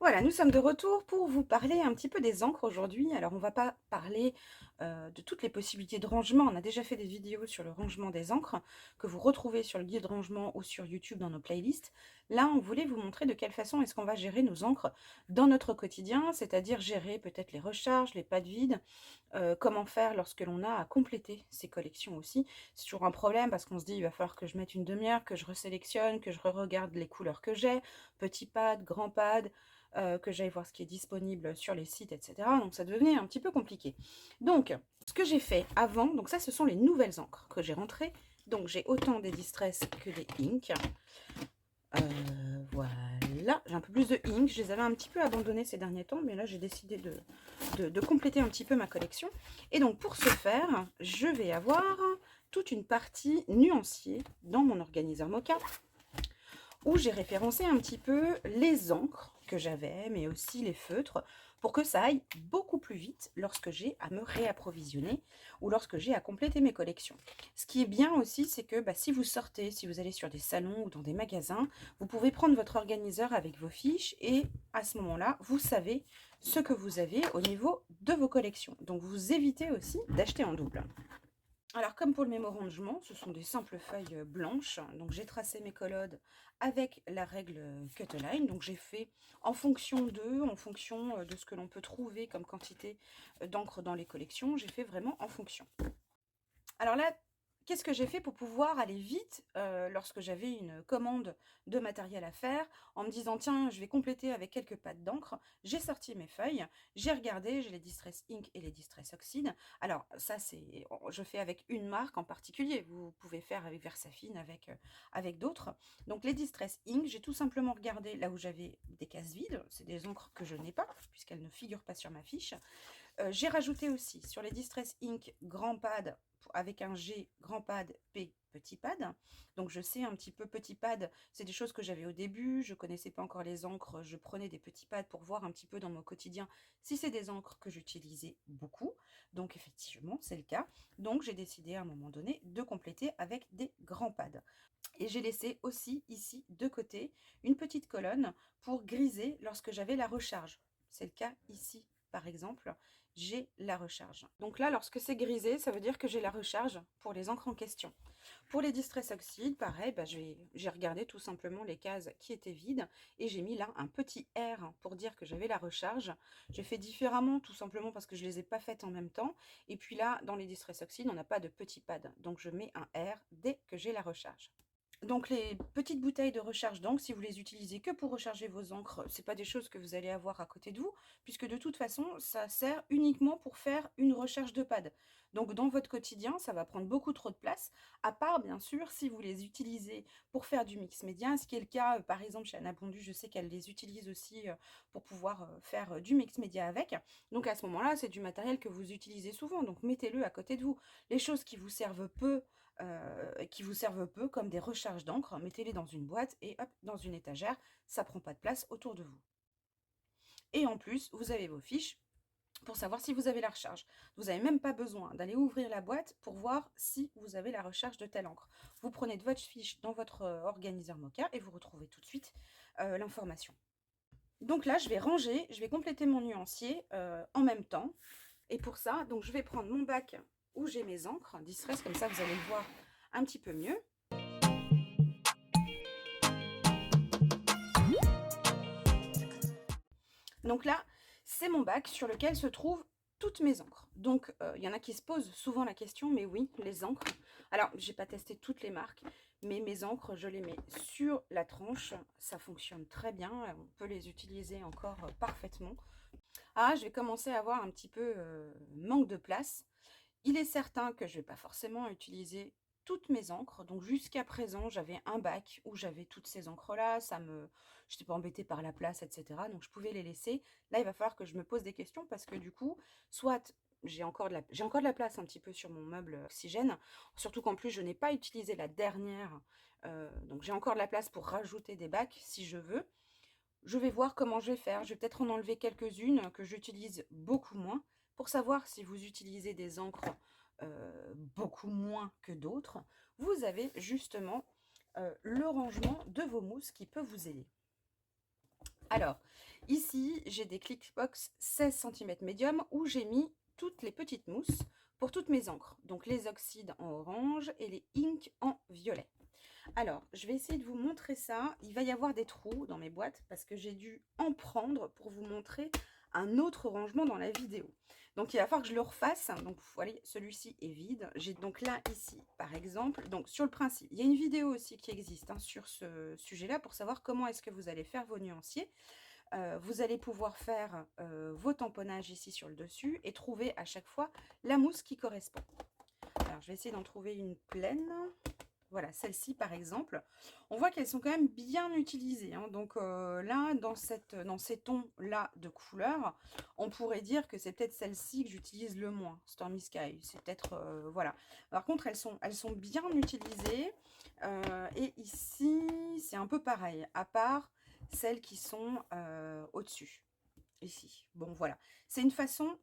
Voilà, nous sommes de retour pour vous parler un petit peu des encres aujourd'hui. Alors, on va pas parler de toutes les possibilités de rangement. On a déjà fait des vidéos sur le rangement des encres que vous retrouvez sur le guide rangement ou sur YouTube dans nos playlists. Là, on voulait vous montrer de quelle façon est-ce qu'on va gérer nos encres dans notre quotidien, c'est-à-dire gérer peut-être les recharges, les pads de vide, comment faire lorsque l'on a à compléter ses collections aussi. C'est toujours un problème parce qu'on se dit il va falloir que je mette une demi-heure, que je resélectionne, que je re-regarde les couleurs que j'ai, petit pad, grand pad, que j'aille voir ce qui est disponible sur les sites, etc. Donc ça devenait un petit peu compliqué. Donc, ce que j'ai fait avant, donc ça ce sont les nouvelles encres que j'ai rentrées. Donc j'ai autant des Distress que des Ink. Voilà, j'ai un peu plus de Ink. Je les avais un petit peu abandonnés ces derniers temps, mais là j'ai décidé de compléter un petit peu ma collection. Et donc pour ce faire, je vais avoir toute une partie nuanciée dans mon organiseur Mocha où j'ai référencé un petit peu les encres que j'avais, mais aussi les feutres, pour que ça aille beaucoup plus vite lorsque j'ai à me réapprovisionner ou lorsque j'ai à compléter mes collections. Ce qui est bien aussi, c'est que si vous sortez, si vous allez sur des salons ou dans des magasins, vous pouvez prendre votre organiseur avec vos fiches et à ce moment-là, vous savez ce que vous avez au niveau de vos collections. Donc vous évitez aussi d'acheter en double. Alors, comme pour le mémo-rangement, ce sont des simples feuilles blanches. Donc, j'ai tracé mes collodes avec la règle cut line. Donc, j'ai fait en fonction d'eux, en fonction de ce que l'on peut trouver comme quantité d'encre dans les collections. J'ai fait vraiment en fonction. Alors là, qu'est-ce que j'ai fait pour pouvoir aller vite lorsque j'avais une commande de matériel à faire en me disant tiens, je vais compléter avec quelques pattes d'encre. J'ai sorti mes feuilles, j'ai regardé, j'ai les Distress Ink et les Distress Oxide. Alors ça, je fais avec une marque en particulier. Vous pouvez faire avec Versafine, avec d'autres. Donc les Distress Ink, j'ai tout simplement regardé là où j'avais des cases vides. C'est des encres que je n'ai pas puisqu'elles ne figurent pas sur ma fiche. J'ai rajouté aussi sur les Distress Ink grand pad avec un G grand pad P petit pad. Donc je sais un petit peu petit pad, c'est des choses que j'avais au début, je connaissais pas encore les encres, je prenais des petits pads pour voir un petit peu dans mon quotidien si c'est des encres que j'utilisais beaucoup. Donc effectivement, c'est le cas. Donc j'ai décidé à un moment donné de compléter avec des grands pads. Et j'ai laissé aussi ici de côté une petite colonne pour griser lorsque j'avais la recharge. C'est le cas ici par exemple, j'ai la recharge. Donc là, lorsque c'est grisé, ça veut dire que j'ai la recharge pour les encres en question. Pour les Distress Oxide, pareil, j'ai regardé tout simplement les cases qui étaient vides et j'ai mis là un petit R pour dire que j'avais la recharge. J'ai fait différemment tout simplement parce que je ne les ai pas faites en même temps. Et puis là, dans les Distress Oxide, on n'a pas de petit pad. Donc je mets un R dès que j'ai la recharge. Donc les petites bouteilles de recharge d'encre, si vous les utilisez que pour recharger vos encres, c'est pas des choses que vous allez avoir à côté de vous, puisque de toute façon, ça sert uniquement pour faire une recharge de pad. Donc dans votre quotidien, ça va prendre beaucoup trop de place, à part bien sûr si vous les utilisez pour faire du mix média, ce qui est le cas par exemple chez Anna Pondu, je sais qu'elle les utilise aussi pour pouvoir faire du mix média avec. Donc à ce moment-là, c'est du matériel que vous utilisez souvent, donc mettez-le à côté de vous. Les choses qui vous servent peu, comme des recharges d'encre, mettez-les dans une boîte et hop, dans une étagère, ça prend pas de place autour de vous. Et en plus, vous avez vos fiches pour savoir si vous avez la recharge. Vous n'avez même pas besoin d'aller ouvrir la boîte pour voir si vous avez la recharge de telle encre. Vous prenez de votre fiche dans votre organiseur Mocha et vous retrouvez tout de suite l'information. Donc là, je vais ranger, je vais compléter mon nuancier en même temps. Et pour ça, donc je vais prendre mon bac où j'ai mes encres, Distress, comme ça vous allez le voir un petit peu mieux. Donc là, c'est mon bac sur lequel se trouvent toutes mes encres. Donc, il y en a qui se posent souvent la question, mais oui, les encres. Alors, j'ai pas testé toutes les marques, mais mes encres, je les mets sur la tranche. Ça fonctionne très bien. On peut les utiliser encore parfaitement. Ah, je vais commencer à avoir un petit peu manque de place. Il est certain que je ne vais pas forcément utiliser toutes mes encres. Donc jusqu'à présent, j'avais un bac où j'avais toutes ces encres-là. Je n'étais pas embêtée par la place, etc. Donc je pouvais les laisser. Là, il va falloir que je me pose des questions parce que du coup, soit j'ai encore de la place un petit peu sur mon meuble oxygène. Surtout qu'en plus, je n'ai pas utilisé la dernière. Donc j'ai encore de la place pour rajouter des bacs si je veux. Je vais voir comment je vais faire. Je vais peut-être en enlever quelques-unes que j'utilise beaucoup moins pour savoir si vous utilisez des encres beaucoup moins que d'autres. Vous avez justement le rangement de vos mousses qui peut vous aider. Alors, ici, j'ai des Clickbox 16 cm médium où j'ai mis toutes les petites mousses pour toutes mes encres. Donc les oxydes en orange et les inks en violet. Alors, je vais essayer de vous montrer ça. Il va y avoir des trous dans mes boîtes parce que j'ai dû en prendre pour vous montrer un autre rangement dans la vidéo. Donc, il va falloir que je le refasse. Donc, voilà, celui-ci est vide. J'ai donc là, ici, par exemple, donc sur le principe, il y a une vidéo aussi qui existe sur ce sujet-là pour savoir comment est-ce que vous allez faire vos nuanciers. Vous allez pouvoir faire vos tamponnages ici sur le dessus et trouver à chaque fois la mousse qui correspond. Alors, je vais essayer d'en trouver une pleine. Voilà, celle-ci par exemple, on voit qu'elles sont quand même bien utilisées. Donc là, dans ces tons-là de couleurs, on pourrait dire que c'est peut-être celle-ci que j'utilise le moins, Stormy Sky. C'est peut-être, voilà. Par contre, elles sont bien utilisées. Et ici, c'est un peu pareil, à part celles qui sont au-dessus, ici. Bon, voilà. C'est une façon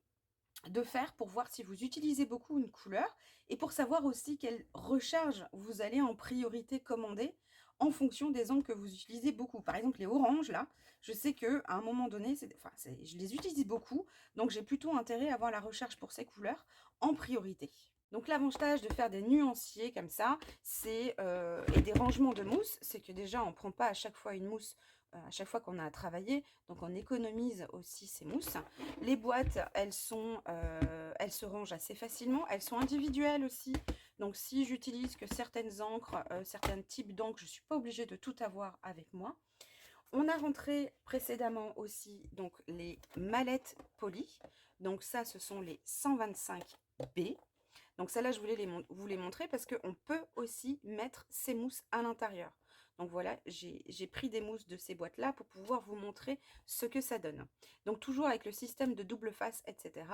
de faire pour voir si vous utilisez beaucoup une couleur et pour savoir aussi quelle recharge vous allez en priorité commander en fonction des angles que vous utilisez beaucoup. Par exemple, les oranges, là, je sais qu'à un moment donné, je les utilise beaucoup, donc j'ai plutôt intérêt à avoir la recharge pour ces couleurs en priorité. Donc l'avantage de faire des nuanciers comme ça, et des rangements de mousse, c'est que déjà on ne prend pas à chaque fois une mousse à chaque fois qu'on a à travailler, donc on économise aussi ces mousses. Les boîtes, elles se rangent assez facilement, elles sont individuelles aussi, donc si j'utilise que certaines encres, certains types d'encre, je ne suis pas obligée de tout avoir avec moi. On a rentré précédemment aussi donc les mallettes polies, donc ça ce sont les 125B. Donc celles-là, je voulais vous les montrer parce qu'on peut aussi mettre ces mousses à l'intérieur. Donc voilà, j'ai pris des mousses de ces boîtes-là pour pouvoir vous montrer ce que ça donne. Donc toujours avec le système de double face, etc.,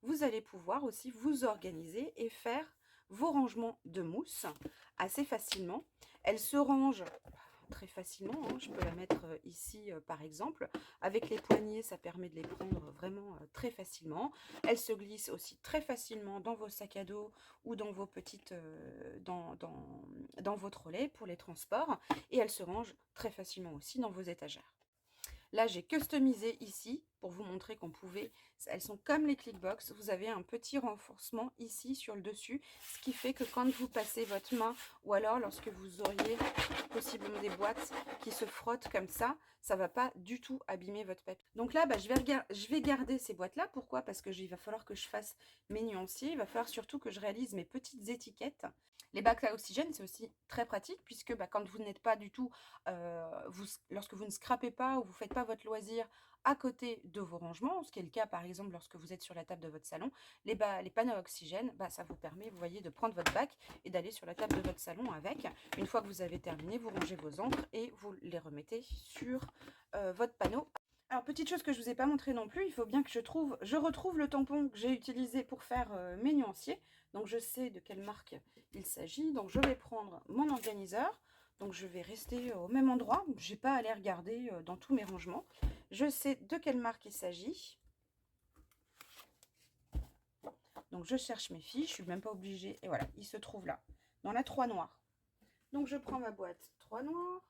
vous allez pouvoir aussi vous organiser et faire vos rangements de mousse assez facilement. Elles se rangent très facilement, je peux la mettre ici par exemple. Avec les poignets, ça permet de les prendre vraiment très facilement. Elles se glissent aussi très facilement dans vos sacs à dos ou dans vos petites, dans vos trolleys pour les transports. Et elles se rangent très facilement aussi dans vos étagères. Là, j'ai customisé ici pour vous montrer qu'on pouvait, elles sont comme les Clickbox, vous avez un petit renforcement ici sur le dessus, ce qui fait que quand vous passez votre main ou alors lorsque vous auriez possiblement des boîtes qui se frottent comme ça ne va pas du tout abîmer votre papier. Donc là, je vais garder ces boîtes-là. Pourquoi? Parce qu'il va falloir que je fasse mes nuanciers, il va falloir surtout que je réalise mes petites étiquettes. Les bacs à oxygène, c'est aussi très pratique puisque quand vous n'êtes pas du tout, lorsque vous ne scrapez pas ou vous ne faites pas votre loisir à côté de vos rangements, ce qui est le cas par exemple lorsque vous êtes sur la table de votre salon, les panneaux à oxygène, ça vous permet, vous voyez, de prendre votre bac et d'aller sur la table de votre salon avec. Une fois que vous avez terminé, vous rangez vos encres et vous les remettez sur votre panneau. Alors, petite chose que je ne vous ai pas montré non plus, il faut bien que je retrouve le tampon que j'ai utilisé pour faire mes nuanciers. Donc, je sais de quelle marque il s'agit. Donc, je vais prendre mon organiseur. Donc, je vais rester au même endroit. Je n'ai pas à aller regarder dans tous mes rangements. Je sais de quelle marque il s'agit. Donc, je cherche mes fiches. Je ne suis même pas obligée. Et voilà, il se trouve là, dans la 3 noire. Donc, je prends ma boîte 3 noire.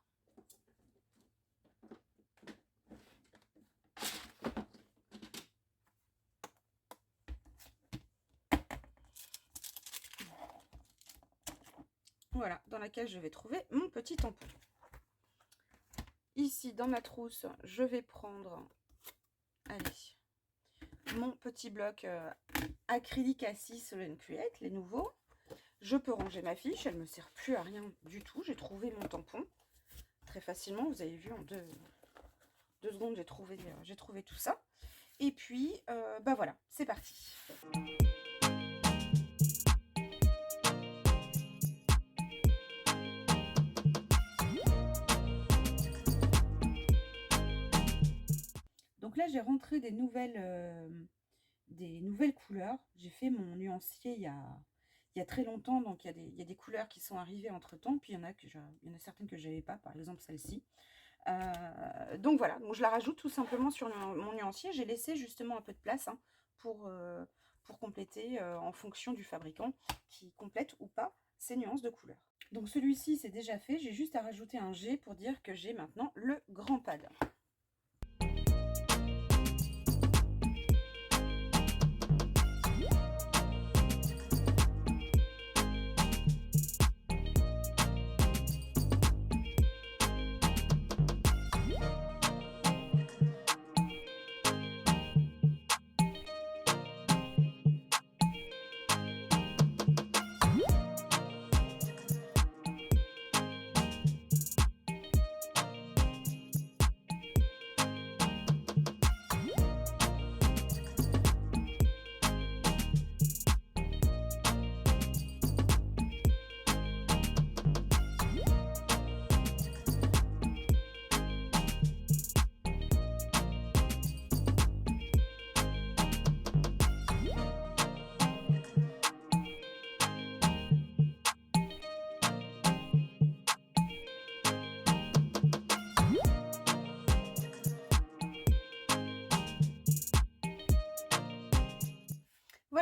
Voilà, dans laquelle je vais trouver mon petit tampon. Ici, dans ma trousse, je vais prendre, allez, mon petit bloc acrylique A6 Solent Create, les nouveaux. Je peux ranger ma fiche, elle ne me sert plus à rien du tout. J'ai trouvé mon tampon très facilement. Vous avez vu, en deux secondes, j'ai trouvé tout ça. Et puis, voilà, c'est parti. Donc là, j'ai rentré des nouvelles couleurs. J'ai fait mon nuancier il y a très longtemps, donc il y a des couleurs qui sont arrivées entre temps, puis il y en a certaines que je n'avais pas, par exemple celle-ci. Donc voilà, donc je la rajoute tout simplement sur mon nuancier. J'ai laissé justement un peu de place pour compléter en fonction du fabricant qui complète ou pas ces nuances de couleurs. Donc celui-ci c'est déjà fait, j'ai juste à rajouter un G pour dire que j'ai maintenant le grand pad.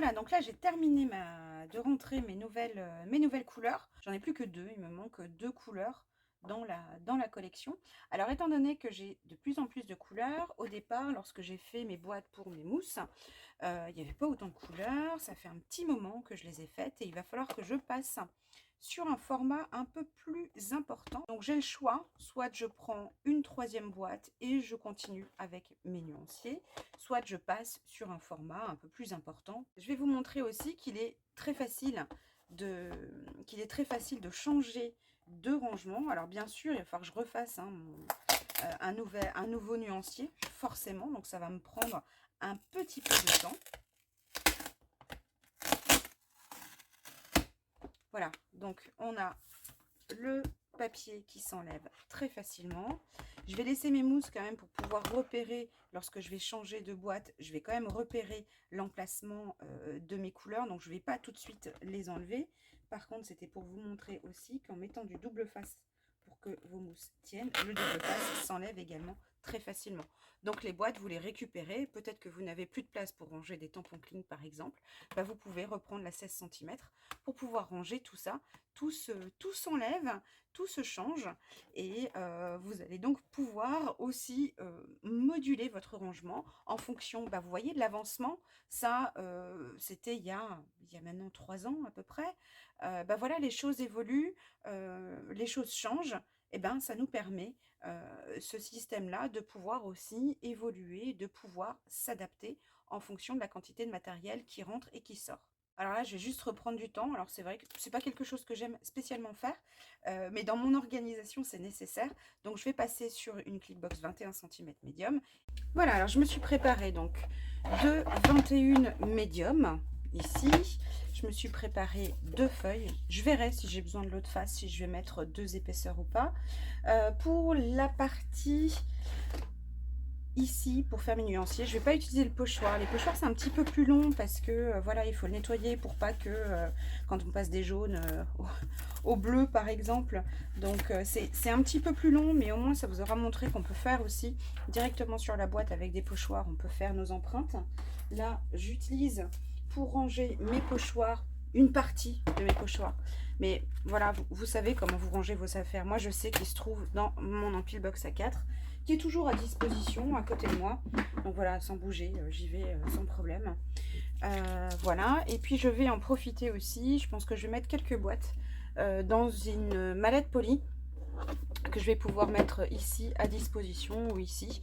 Voilà, donc là j'ai terminé de rentrer mes nouvelles couleurs. J'en ai plus que deux, il me manque deux couleurs dans la collection. Alors étant donné que j'ai de plus en plus de couleurs, au départ lorsque j'ai fait mes boîtes pour mes mousses, il n'y avait pas autant de couleurs, ça fait un petit moment que je les ai faites et il va falloir que je passe sur un format un peu plus important. Donc j'ai le choix, soit je prends une troisième boîte et je continue avec mes nuanciers, soit je passe sur un format un peu plus important. Je vais vous montrer aussi qu'il est très facile de changer de rangement. Alors bien sûr, il va falloir que je refasse un nouveau nuancier, forcément, donc ça va me prendre un petit peu de temps. Voilà, donc on a le papier qui s'enlève très facilement. Je vais laisser mes mousses quand même pour pouvoir repérer, lorsque je vais changer de boîte, je vais quand même repérer l'emplacement de mes couleurs, donc je ne vais pas tout de suite les enlever. Par contre, c'était pour vous montrer aussi qu'en mettant du double face pour que vos mousses tiennent, le double face s'enlève également très facilement. Donc les boîtes, vous les récupérez, peut-être que vous n'avez plus de place pour ranger des tampons cling par exemple, bah, vous pouvez reprendre la 16 cm pour pouvoir ranger tout ça. Tout s'enlève, tout se change et vous allez donc pouvoir aussi moduler votre rangement en fonction, bah, vous voyez, de l'avancement. Ça, c'était il y a maintenant 3 ans à peu près. Bah, voilà, les choses évoluent, les choses changent. Et ben, ça nous permet, ce système-là, de pouvoir aussi évoluer, de pouvoir s'adapter en fonction de la quantité de matériel qui rentre et qui sort. Alors là, je vais juste reprendre du temps. Alors c'est vrai que c'est pas quelque chose que j'aime spécialement faire, mais dans mon organisation, c'est nécessaire. Donc je vais passer sur une Clipbox 21 cm médium. Voilà, alors je me suis préparée donc de 21 médium ici. Je me suis préparé 2 feuilles. Je verrai si j'ai besoin de l'autre face, si je vais mettre 2 épaisseurs ou pas. Pour la partie ici, pour faire mes nuanciers, je ne vais pas utiliser le pochoir. Les pochoirs, c'est un petit peu plus long parce que voilà, il faut le nettoyer pour pas que quand on passe des jaunes au bleu par exemple. Donc c'est un petit peu plus long, mais au moins ça vous aura montré qu'on peut faire aussi directement sur la boîte avec des pochoirs. On peut faire nos empreintes. Là, j'utilise pour ranger mes pochoirs, une partie de mes pochoirs. Mais voilà, vous savez comment vous rangez vos affaires. Moi, je sais qu'il se trouve dans mon empile box A4, qui est toujours à disposition à côté de moi. Donc voilà, sans bouger, j'y vais sans problème. Voilà, et puis je vais en profiter aussi. Je pense que je vais mettre quelques boîtes dans une mallette polie que je vais pouvoir mettre ici à disposition ou ici.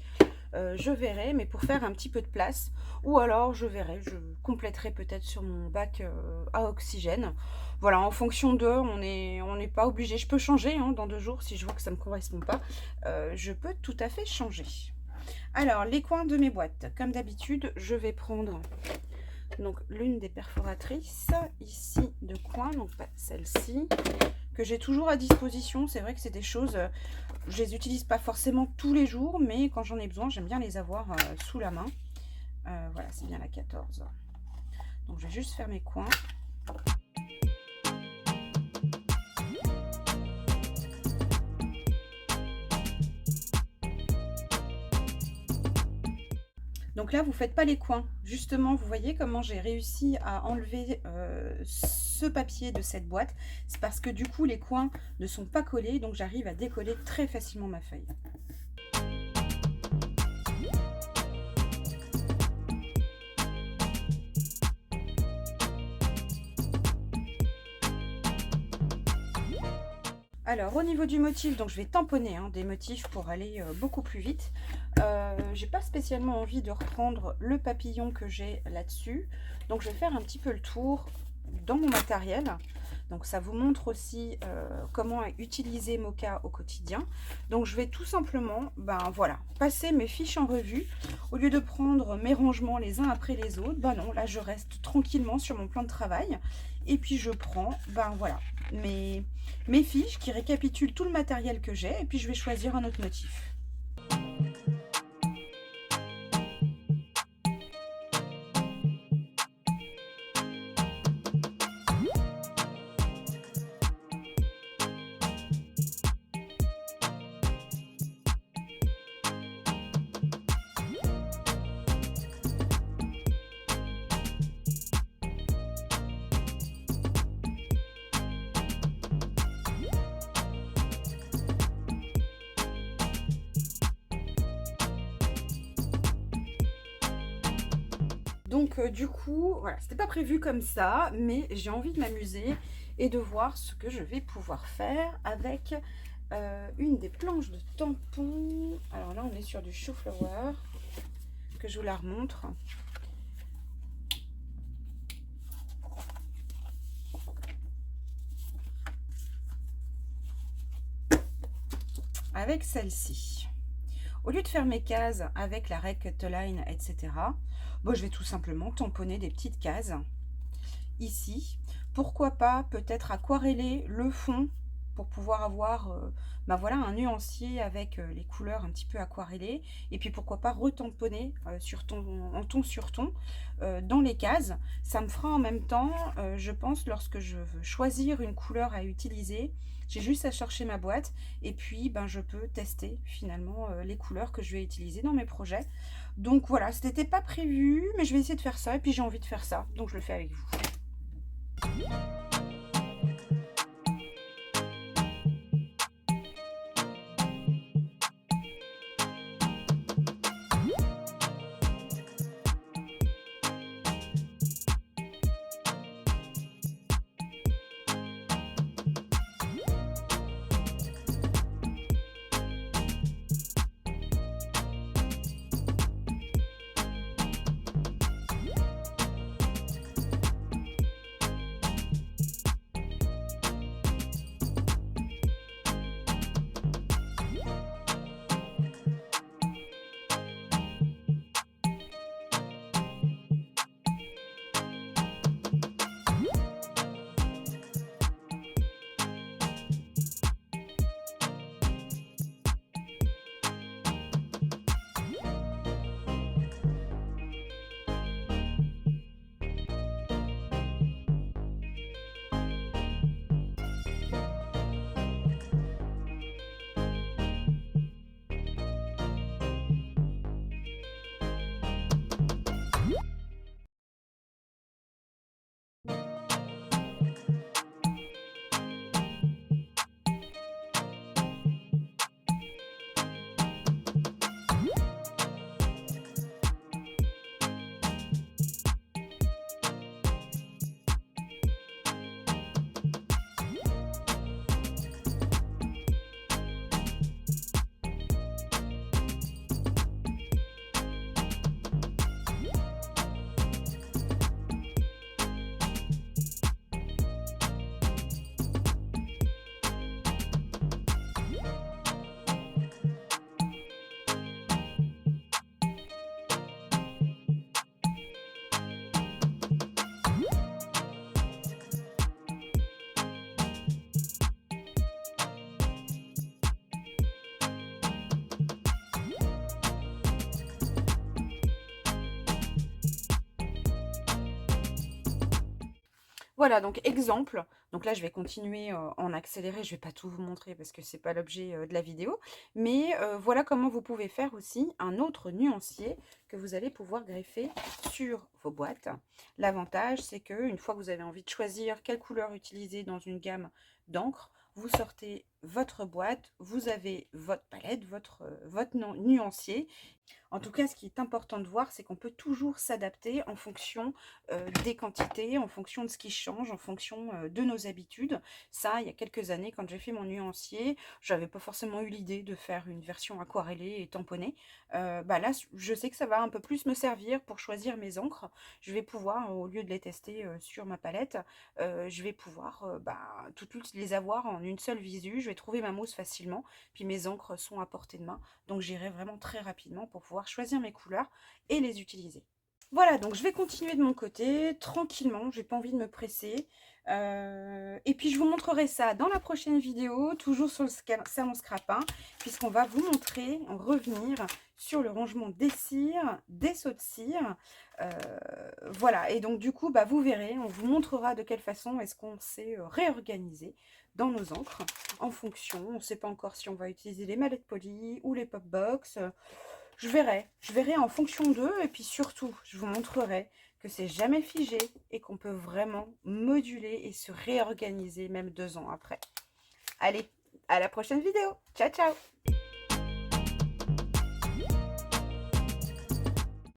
Je verrai, mais pour faire un petit peu de place, ou alors je verrai, je compléterai peut-être sur mon bac à oxygène. Voilà, en fonction d'eux, on n'est pas obligé. Je peux changer hein, dans 2 jours si je vois que ça ne me correspond pas. Je peux tout à fait changer. Alors, les coins de mes boîtes, comme d'habitude, je vais prendre donc l'une des perforatrices ici de coin, donc pas celle-ci, que j'ai toujours à disposition. C'est vrai que c'est des choses, je les utilise pas forcément tous les jours, mais quand j'en ai besoin, j'aime bien les avoir sous la main. Voilà, c'est bien la 14. Donc je vais juste faire mes coins. Donc là, vous ne faites pas les coins. Justement, vous voyez comment j'ai réussi à enlever ce papier de cette boîte. C'est parce que du coup, les coins ne sont pas collés, donc j'arrive à décoller très facilement ma feuille. Alors, au niveau du motif, donc je vais tamponner des motifs pour aller beaucoup plus vite. J'ai pas spécialement envie de reprendre le papillon que j'ai là-dessus. Donc, je vais faire un petit peu le tour dans mon matériel. Donc, ça vous montre aussi comment utiliser Mocha au quotidien. Donc, je vais tout simplement, voilà, passer mes fiches en revue. Au lieu de prendre mes rangements les uns après les autres, non, là, je reste tranquillement sur mon plan de travail. Et puis, je prends, voilà, mes fiches qui récapitulent tout le matériel que j'ai. Et puis, je vais choisir un autre motif. Donc du coup, voilà, c'était pas prévu comme ça, mais j'ai envie de m'amuser et de voir ce que je vais pouvoir faire avec une des planches de tampon. Alors là, on est sur du chou-flower, que je vous la remontre. Avec celle-ci. Au lieu de faire mes cases avec la Rectline, etc., bon, je vais tout simplement tamponner des petites cases ici. Pourquoi pas peut-être aquareller le fond pour pouvoir avoir voilà, un nuancier avec les couleurs un petit peu aquarellées. Et puis pourquoi pas retamponner en ton sur ton dans les cases. Ça me fera en même temps, je pense, lorsque je veux choisir une couleur à utiliser, j'ai juste à chercher ma boîte et puis ben, je peux tester finalement les couleurs que je vais utiliser dans mes projets. Donc voilà, ce n'était pas prévu, mais je vais essayer de faire ça et puis j'ai envie de faire ça, donc je le fais avec vous. Voilà, donc exemple. Donc là, je vais continuer en accéléré. Je ne vais pas tout vous montrer parce que ce n'est pas l'objet de la vidéo. Mais voilà comment vous pouvez faire aussi un autre nuancier que vous allez pouvoir greffer sur vos boîtes. L'avantage, c'est qu'une fois que vous avez envie de choisir quelle couleur utiliser dans une gamme d'encre, vous sortez votre boîte, vous avez votre palette, votre nuancier. En tout cas, ce qui est important de voir, c'est qu'on peut toujours s'adapter en fonction des quantités, en fonction de ce qui change, en fonction de nos habitudes. Ça, il y a quelques années, quand j'ai fait mon nuancier, j'avais pas forcément eu l'idée de faire une version aquarellée et tamponnée. Bah là, je sais que ça va un peu plus me servir pour choisir mes encres. Je vais pouvoir, au lieu de les tester sur ma palette, je vais pouvoir toutes les avoir en une seule visu. Je vais trouver ma mousse facilement, puis mes encres sont à portée de main. Donc j'irai vraiment très rapidement pour pouvoir choisir mes couleurs et les utiliser. Voilà, donc je vais continuer de mon côté, tranquillement, j'ai pas envie de me presser. Et puis je vous montrerai ça dans la prochaine vidéo, toujours sur le salon scrapin, puisqu'on va vous montrer, revenir sur le rangement des cires, des seaux de cire. Voilà, et donc du coup, vous verrez, on vous montrera de quelle façon est-ce qu'on s'est réorganisé dans nos encres, en fonction, on ne sait pas encore si on va utiliser les mallettes polies ou les pop box. Je verrai en fonction d'eux, et puis surtout, je vous montrerai que c'est jamais figé et qu'on peut vraiment moduler et se réorganiser même 2 ans après. Allez, à la prochaine vidéo. Ciao, ciao!